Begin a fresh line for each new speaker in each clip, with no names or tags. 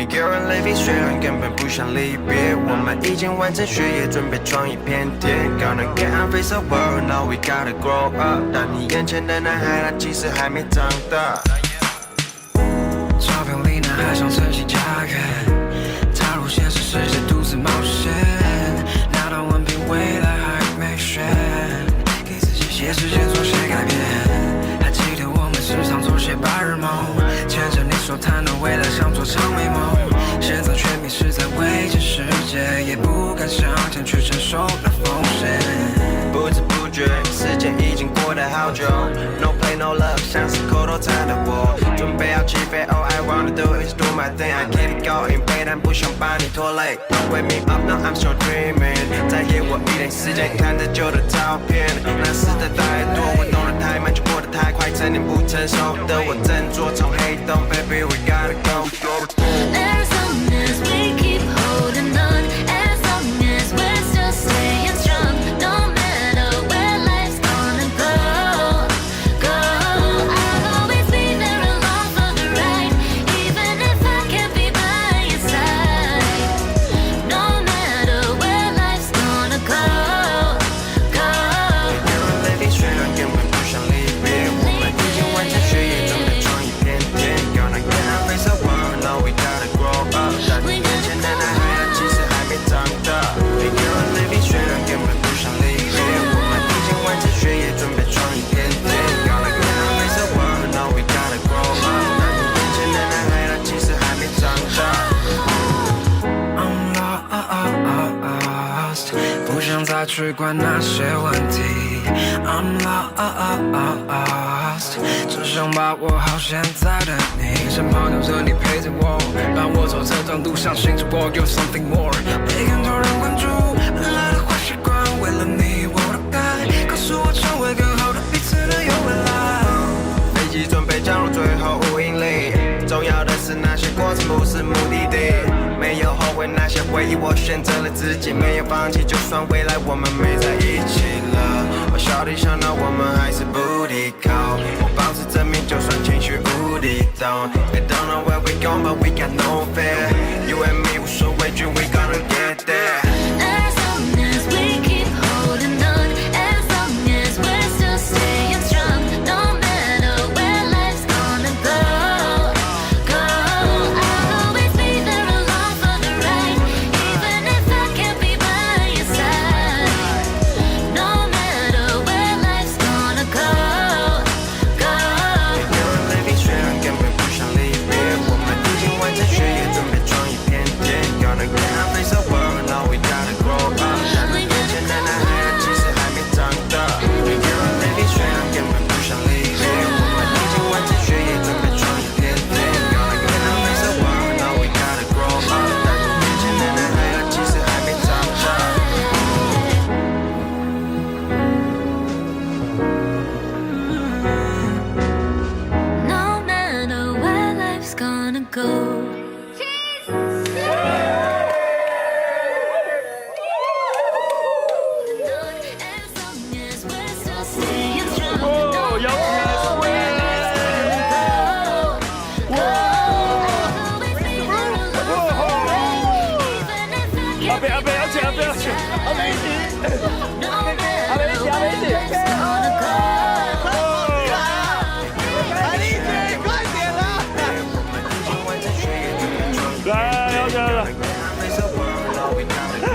一个人累比虽然根本不想离别，我们已经完成学业，准备闯一片天。Gonna get on face the world, now we gotta grow up。但你眼前的男孩，他其实还没长大。
照片里男孩像晨曦家园，踏入现实世界独自冒险，拿到文凭未来还没选，给自己写时间做些改变。还记得我们时常做些白日梦，牵着你手谈论未来像做场美梦，现在却迷失在未知世界，也不敢向前去承受那风险。
不知不觉，时间已经过得好久 ，No play no love， 像是口头禅的我，准备要起飞。All I wanna do is do my thing， I keep it going， 背但不想把你拖累。Don't wake me up now I'm still dreaming， 再给我一点时间看着旧的照片，那时的太多，我懂得太慢，就过得太快，成年不成熟的我振作从黑洞 ，Baby we gotta go。As long as we keep holding on, as long as we're still staying strong, no matter where life's gonna go, go. I'll always be there along for the ride, even if I can't be by your side. No matter where life's gonna go, go. 一个人累比虽然根本不想离别，我们已经完成学业，准备闯一片天。Gonna get on face the world, now we gotta grow up。但你眼前的男孩，他其实还没长大。一个人累比虽然根本不想离别，我们已经完成学业，准备闯一片天。Gonna get on face the world, now we gotta grow up。但你眼前的男孩，他其实还没长大。
I'm lost， 不想再去管那些问题。I'm lost， 只想把握好现在的你，身旁有着你陪着我，伴我走这段路，相信着我有 something more。被更多人关注，本来的坏习惯，为了你我都改，告诉我成为更好的彼此的有未来。
飞机准备降落最后无引力，重要的是那些过程不是目的地，没有后悔那些回忆，我选择了自己，没有放弃，就算未来我们没在一起了，我笑里想到我们还是不离靠，我保持证明，就算情绪无底洞。I don't know where we going, but we got no fear. You and me 无所畏惧 we gonna get there。As long as we keep holding on, as long as we're still staying strong, no matter where life's gonna go, go. I'll always be there along for the ride, even if I can't be by your side. No matter where life's gonna go, go. 一个人累比虽然根本不想离别，我们已经完成学业，准备闯一片天。Gonna get on face the world, now we gotta grow up。但你眼前的男孩，他其实还没长大。一个人累比虽然根本不想离别，我们已经完成学业，准备闯一片天。Gonna get on face the world, now we gotta grow up。但你眼前的男孩，他其实还没长大。No matter where life's gonna go。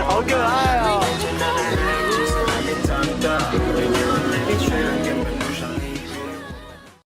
好可爱。